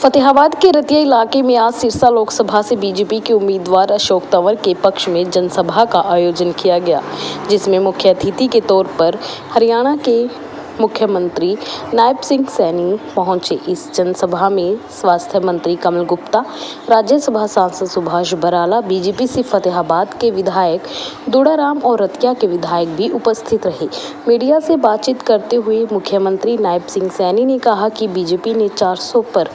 फतेहाबाद के रतिया इलाके में आज सिरसा लोकसभा से बीजेपी के उम्मीदवार अशोक तंवर के पक्ष में जनसभा का आयोजन किया गया, जिसमें मुख्य अतिथि के तौर पर हरियाणा के मुख्यमंत्री नायब सिंह सैनी पहुंचे। इस जनसभा में स्वास्थ्य मंत्री कमल गुप्ता, राज्यसभा सांसद सुभाष बराला, बीजेपी से फतेहाबाद के विधायक दुड़ाराम और रतिया के विधायक भी उपस्थित रहे। मीडिया से बातचीत करते हुए मुख्यमंत्री नायब सिंह सैनी ने कहा कि बीजेपी ने 400 पर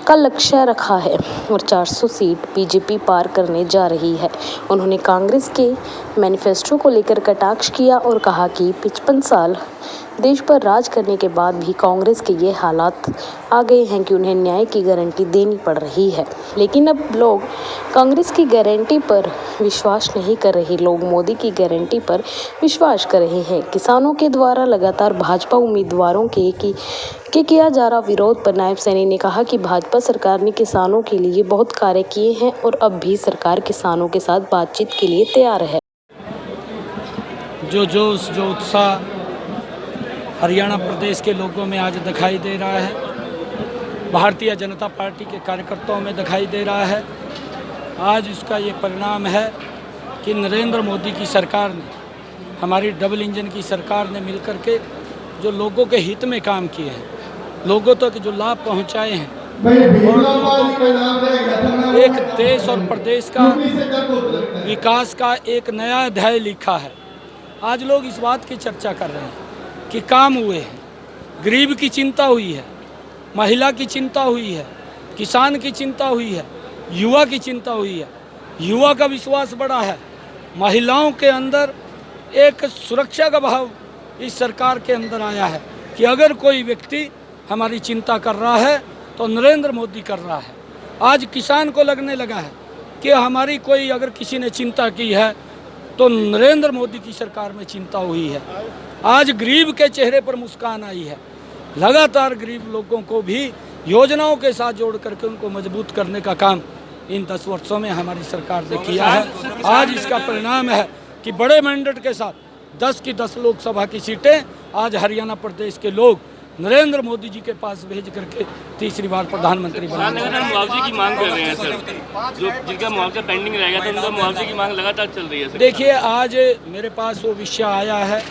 का लक्ष्य रखा है और 400 सीट बीजेपी पार करने जा रही है। उन्होंने कांग्रेस के मैनिफेस्टो को लेकर कटाक्ष किया और कहा कि 55 साल देश पर राज करने के बाद भी कांग्रेस के ये हालात आ गए हैं कि उन्हें न्याय की गारंटी देनी पड़ रही है। लेकिन अब लोग कांग्रेस की गारंटी पर विश्वास नहीं कर रहे, लोग मोदी की गारंटी पर विश्वास कर रहे हैं। किसानों के द्वारा लगातार भाजपा उम्मीदवारों के किया जा रहा विरोध पर नायब सैनी ने कहा कि भाजपा सरकार ने किसानों के लिए बहुत कार्य किए हैं और अब भी सरकार किसानों के साथ बातचीत के लिए तैयार है। जो जोश, जो उत्साह हरियाणा प्रदेश के लोगों में आज दिखाई दे रहा है, भारतीय जनता पार्टी के कार्यकर्ताओं में दिखाई दे रहा है, आज उसका ये परिणाम है कि नरेंद्र मोदी की सरकार ने, हमारी डबल इंजन की सरकार ने मिलकर के जो लोगों के हित में काम किए हैं, लोगों तक जो लाभ पहुंचाए हैं और एक देश और प्रदेश का विकास का एक नया अध्याय लिखा है। आज लोग इस बात की चर्चा कर रहे हैं कि काम हुए हैं, गरीब की चिंता हुई है, महिला की चिंता हुई है, किसान की चिंता हुई है, युवा की चिंता हुई है, युवा का विश्वास बढ़ा है, महिलाओं के अंदर एक सुरक्षा का भाव इस सरकार के अंदर आया है कि अगर कोई व्यक्ति हमारी चिंता कर रहा है तो नरेंद्र मोदी कर रहा है। आज किसान को लगने लगा है कि हमारी कोई अगर किसी ने चिंता की है तो नरेंद्र मोदी की सरकार में चिंता हुई है। आज गरीब के चेहरे पर मुस्कान आई है। लगातार गरीब लोगों को भी योजनाओं के साथ जोड़ करके उनको मजबूत करने का काम इन 10 वर्षों में हमारी सरकार ने किया है। आज इसका परिणाम है कि बड़े मैंडेट के साथ 10 की 10 लोकसभा की सीटें आज हरियाणा प्रदेश के लोग नरेंद्र मोदी जी के पास भेज करके तीसरी बार प्रधानमंत्री बनाने मुआवजे की मांग कर रहे हैं सर, जो जिनका मुआवजा पेंडिंग रह गया था उनका मुआवजे की मांग लगातार चल रही है सर। देखिए, आज मेरे पास वो विषय आया है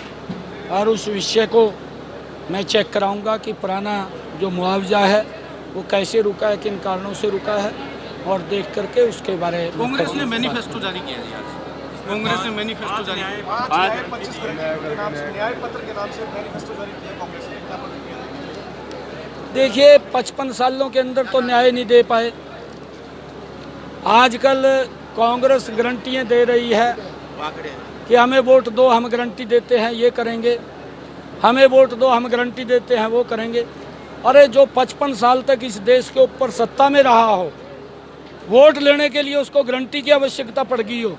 और उस विषय को मैं चेक कराऊंगा कि पुराना जो मुआवजा है वो कैसे रुका है, किन कारणों से रुका है और देख करके उसके बारे में। कांग्रेस ने मैनिफेस्टो जारी किया है आज, कांग्रेस ने मैनिफेस्टो जारी किया, न्याय पत्र के नाम से मैनिफेस्टो जारी किया कांग्रेस ने। देखिए, 55 सालों के अंदर तो न्याय नहीं दे पाए। आजकल कांग्रेस गारंटियाँ दे रही है कि हमें वोट दो, हम गारंटी देते हैं ये करेंगे, हमें वोट दो, हम गारंटी देते हैं वो करेंगे। अरे जो 55 साल तक इस देश के ऊपर सत्ता में रहा हो, वोट लेने के लिए उसको गारंटी की आवश्यकता पड़ गई हो।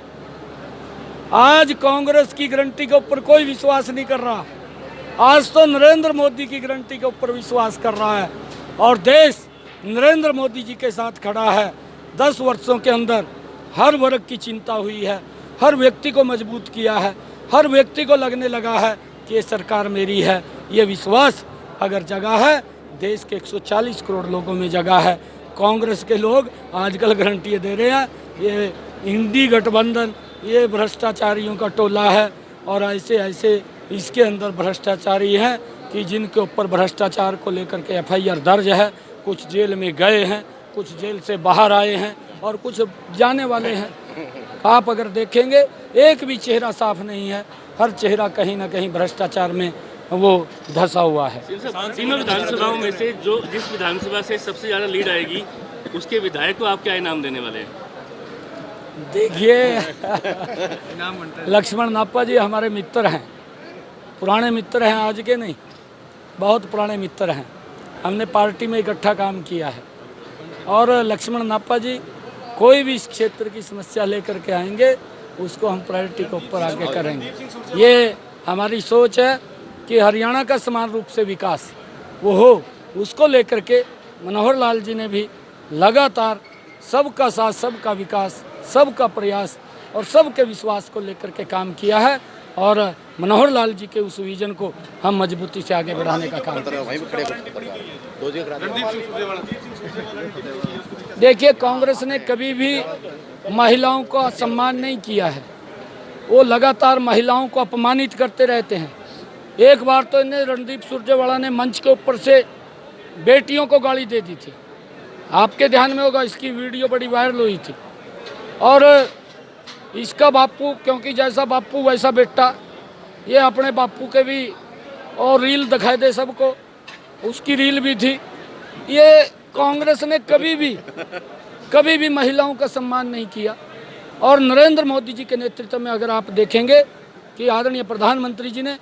आज कांग्रेस की गारंटी के ऊपर कोई विश्वास नहीं कर रहा। आज तो नरेंद्र मोदी की गारंटी के ऊपर विश्वास कर रहा है और देश नरेंद्र मोदी जी के साथ खड़ा है। 10 वर्षों के अंदर हर वर्ग की चिंता हुई है, हर व्यक्ति को मजबूत किया है, हर व्यक्ति को लगने लगा है कि ये सरकार मेरी है। ये विश्वास अगर जगा है, देश के 140 करोड़ लोगों में जगा है। कांग्रेस के लोग आजकल गारंटियाँ दे रहे हैं ये इंडी गठबंधन, ये भ्रष्टाचारियों का टोला है और ऐसे ऐसे इसके अंदर भ्रष्टाचारी हैं कि जिनके ऊपर भ्रष्टाचार को लेकर के FIR दर्ज है। कुछ जेल में गए हैं, कुछ जेल से बाहर आए हैं और कुछ जाने वाले हैं। आप अगर देखेंगे एक भी चेहरा साफ नहीं है, हर चेहरा कहीं ना कहीं भ्रष्टाचार में वो धंसा हुआ है। तीनों विधानसभाओं में से जो जिस विधानसभा से सबसे ज़्यादा लीड आएगी उसके विधायक को आप क्या इनाम देने वाले हैं? देखिए, लक्ष्मण नापा जी हमारे मित्र हैं, पुराने मित्र हैं, आज के नहीं, बहुत पुराने मित्र हैं। हमने पार्टी में इकट्ठा काम किया है और लक्ष्मण नापा जी कोई भी इस क्षेत्र की समस्या लेकर के आएंगे उसको हम प्रायोरिटी के ऊपर आगे करेंगे। ये हमारी सोच है कि हरियाणा का समान रूप से विकास वो हो, उसको लेकर के मनोहर लाल जी ने भी लगातार सबका साथ, सबका विकास, सबका प्रयास और सबके विश्वास को लेकर के काम किया है और मनोहर लाल जी के उस विजन को हम मजबूती से आगे बढ़ाने का काम करें। रणदीप सिंह सुरजेवाला देखिए, कांग्रेस ने कभी भी महिलाओं का सम्मान नहीं किया है। वो लगातार महिलाओं को अपमानित करते रहते हैं। एक बार तो इन्हें रणदीप सुरजेवाला ने मंच के ऊपर से बेटियों को गाली दे दी थी, आपके ध्यान में होगा, इसकी वीडियो बड़ी वायरल हुई थी। और इसका बापू, क्योंकि जैसा बापू वैसा बेटा, ये अपने बापू के भी और रील दिखाई दे सबको, उसकी रील भी थी। ये कांग्रेस ने कभी भी महिलाओं का सम्मान नहीं किया। और नरेंद्र मोदी जी के नेतृत्व में अगर आप देखेंगे कि आदरणीय प्रधानमंत्री जी ने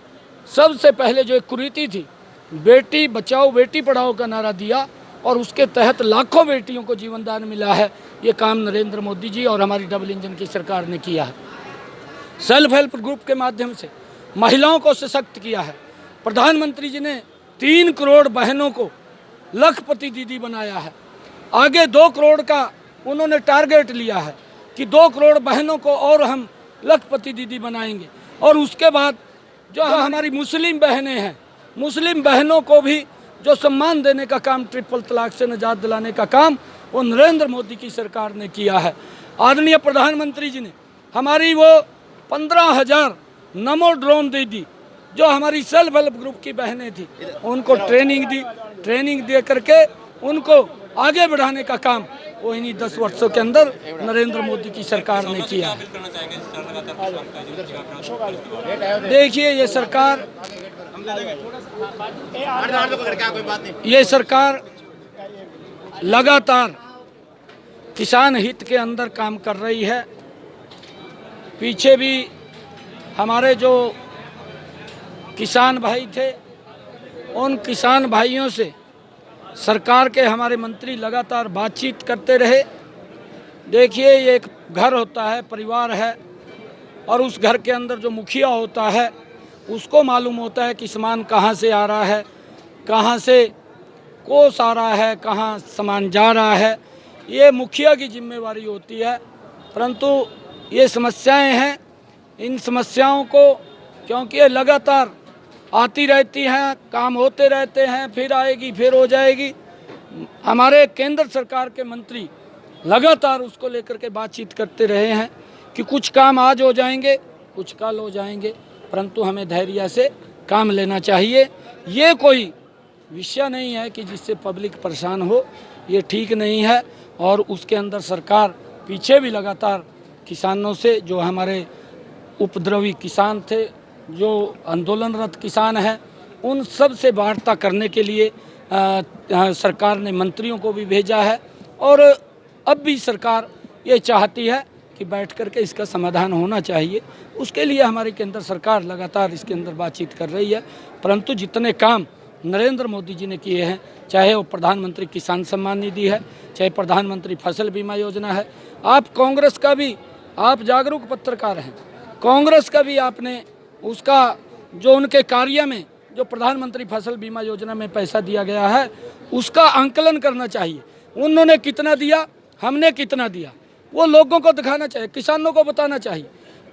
सबसे पहले जो एक कुरीति थी, बेटी बचाओ बेटी पढ़ाओ का नारा दिया और उसके तहत लाखों बेटियों को जीवन दान मिला है। ये काम नरेंद्र मोदी जी और हमारी डबल इंजन की सरकार ने किया है। सेल्फ हेल्प ग्रुप के माध्यम से महिलाओं को सशक्त किया है। प्रधानमंत्री जी ने 3 करोड़ बहनों को लखपति दीदी बनाया है। आगे 2 करोड़ का उन्होंने टारगेट लिया है कि 2 करोड़ बहनों को और हम लखपति दीदी बनाएंगे। और उसके बाद जो हमारी मुस्लिम बहनें हैं, मुस्लिम बहनों को भी जो सम्मान देने का काम, ट्रिपल तलाक से निजात दिलाने का काम, वो नरेंद्र मोदी की सरकार ने किया है। आदरणीय प्रधानमंत्री जी ने हमारी वो 15,000 नमो ड्रोन दीदी जो हमारी सेल्फ हेल्प ग्रुप की बहनें थी, उनको ट्रेनिंग दे करके उनको आगे बढ़ाने का काम वो इन्हीं 10 वर्षों के अंदर नरेंद्र मोदी की सरकार ने किया। देखिए, ये सरकार लगातार किसान हित के अंदर काम कर रही है। पीछे भी हमारे जो किसान भाई थे, उन किसान भाइयों से सरकार के हमारे मंत्री लगातार बातचीत करते रहे। देखिए, ये एक घर होता है, परिवार है, और उस घर के अंदर जो मुखिया होता है उसको मालूम होता है कि सामान कहाँ से आ रहा है, कहाँ से कोस आ रहा है, कहाँ सामान जा रहा है। ये मुखिया की जिम्मेवारी होती है। परंतु ये समस्याएं हैं, इन समस्याओं को, क्योंकि ये लगातार आती रहती हैं, काम होते रहते हैं, फिर आएगी फिर हो जाएगी। हमारे केंद्र सरकार के मंत्री लगातार उसको लेकर के बातचीत करते रहे हैं कि कुछ काम आज हो जाएंगे, कुछ कल हो जाएंगे, परंतु हमें धैर्य से काम लेना चाहिए। ये कोई विषय नहीं है कि जिससे पब्लिक परेशान हो, ये ठीक नहीं है। और उसके अंदर सरकार पीछे भी लगातार किसानों से, जो हमारे उपद्रवी किसान थे, जो आंदोलनरत किसान हैं, उन सब से वार्ता करने के लिए सरकार ने मंत्रियों को भी भेजा है। और अब भी सरकार ये चाहती है कि बैठ कर के इसका समाधान होना चाहिए। उसके लिए हमारी केंद्र सरकार लगातार इसके अंदर बातचीत कर रही है। परंतु जितने काम नरेंद्र मोदी जी ने किए हैं, चाहे वो प्रधानमंत्री किसान सम्मान निधि है, चाहे प्रधानमंत्री फसल बीमा योजना है, आप कांग्रेस का भी, आप जागरूक पत्रकार हैं, कांग्रेस का भी आपने उसका जो उनके कार्य में जो प्रधानमंत्री फसल बीमा योजना में पैसा दिया गया है उसका आंकलन करना चाहिए। उन्होंने कितना दिया, हमने कितना दिया, वो लोगों को दिखाना चाहिए, किसानों को बताना चाहिए।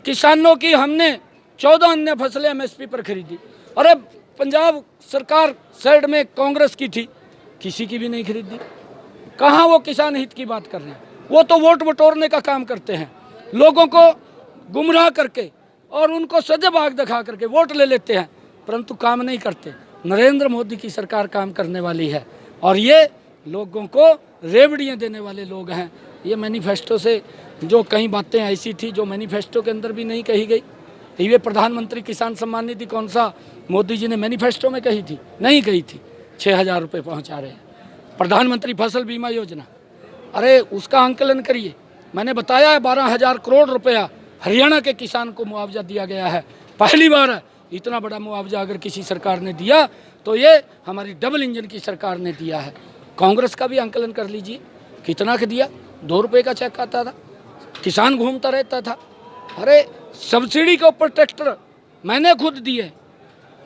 किसानों की हमने 14 अन्य फसलें MSP पर खरीदी। अरे पंजाब सरकार साइड में कांग्रेस की थी, किसी की भी नहीं खरीदी। कहाँ वो किसान हित की बात कर रहे हैं? वो तो वोट बटोरने का काम करते हैं, लोगों को गुमराह करके और उनको सजबाग दिखा करके वोट ले लेते हैं, परंतु काम नहीं करते। नरेंद्र मोदी की सरकार काम करने वाली है और ये लोगों को रेवड़ियाँ देने वाले लोग हैं। ये मैनिफेस्टो से जो कई बातें ऐसी थी जो मैनिफेस्टो के अंदर भी नहीं कही गई। ये प्रधानमंत्री किसान सम्मान निधि कौन सा मोदी जी ने मैनिफेस्टो में कही थी? नहीं कही थी। 6,000 रुपये पहुँचा रहे हैं। प्रधानमंत्री फसल बीमा योजना, अरे उसका आंकलन करिए। मैंने बताया है 12,000 करोड़ रुपया हरियाणा के किसान को मुआवजा दिया गया है। पहली बार है इतना बड़ा मुआवजा अगर किसी सरकार ने दिया तो ये हमारी डबल इंजन की सरकार ने दिया है। कांग्रेस का भी आंकलन कर लीजिए, कितना का दिया? 2 रुपये का चेक आता था, किसान घूमता रहता था। अरे सब्सिडी के ऊपर ट्रैक्टर मैंने खुद दिए।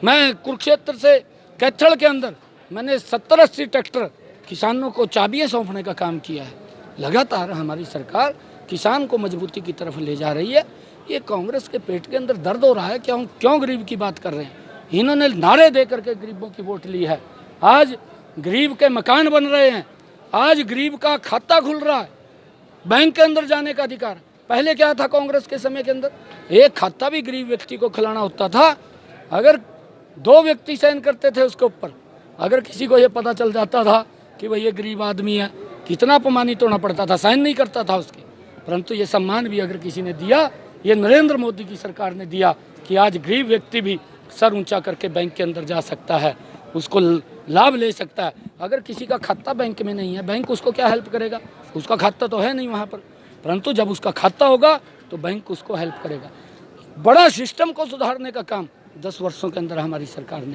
मैं कुरुक्षेत्र से कैथल के अंदर मैंने 70-80 ट्रैक्टर किसानों को चाबियाँ सौंपने का काम किया है। लगातार हमारी सरकार किसान को मजबूती की तरफ ले जा रही है। ये कांग्रेस के पेट के अंदर दर्द हो रहा है, क्यों गरीब की बात कर रहे हैं? इन्होंने नारे दे करके गरीबों की वोट ली है। आज गरीब के मकान बन रहे हैं, आज गरीब का खाता खुल रहा है, बैंक के अंदर जाने का अधिकार। पहले क्या था कांग्रेस के समय के अंदर, एक खाता भी गरीब व्यक्ति को खिलाना होता था, अगर 2 व्यक्ति साइन करते थे उसके ऊपर, अगर किसी को ये पता चल जाता था कि भाई ये गरीब आदमी है, कितना अपमानित होना पड़ता था, साइन नहीं करता था उसके। परंतु ये सम्मान भी अगर किसी ने दिया, ये नरेंद्र मोदी की सरकार ने दिया कि आज गरीब व्यक्ति भी सर ऊंचा करके बैंक के अंदर जा सकता है, उसको लाभ ले सकता है। अगर किसी का खाता बैंक में नहीं है, बैंक उसको क्या हेल्प करेगा, उसका खाता तो है नहीं वहाँ पर, परंतु जब उसका खाता होगा तो बैंक उसको हेल्प करेगा। बड़ा सिस्टम को सुधारने का काम 10 वर्षों के अंदर हमारी सरकार ने